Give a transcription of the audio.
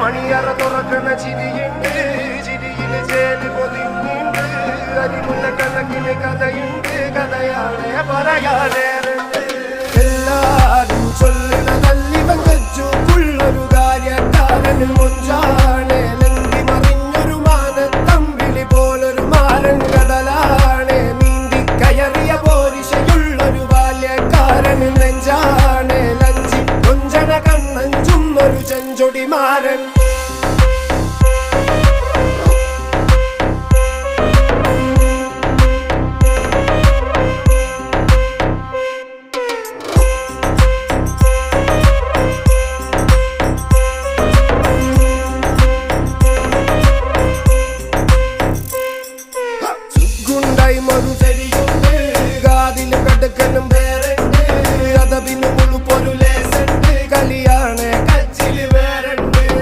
മണിയറ തുറക്കുന്ന ചിരിയുണ്ട്, ചിരിയില് ചേല് പൊതിഞ്ഞുണ്ട്. അരിമുല്ല കണക്കിന് കഥയുണ്ട്, കഥയാളെ പറയാനേറുണ്ട്. എല്ലാരും ചൊല്ലുന്ന നല്ലിവൻ കച്ചുള്ളൊരു കാര്യക്കാരൻ മുഞ്ചാണ്. ലങ്കി മറിഞ്ഞൊരു മാനത്തമ്പിളി പോലൊരു മാരൻ കടലാണ്. നീന്തി കയറിയ പോരിശയുള്ളൊരു ബാല്യക്കാരൻ നെഞ്ചാണ്. ലഞ്ചി കൊഞ്ചന കണ്ണഞ്ചും ഒരു ചെഞ്ചൊടി മാരൻ.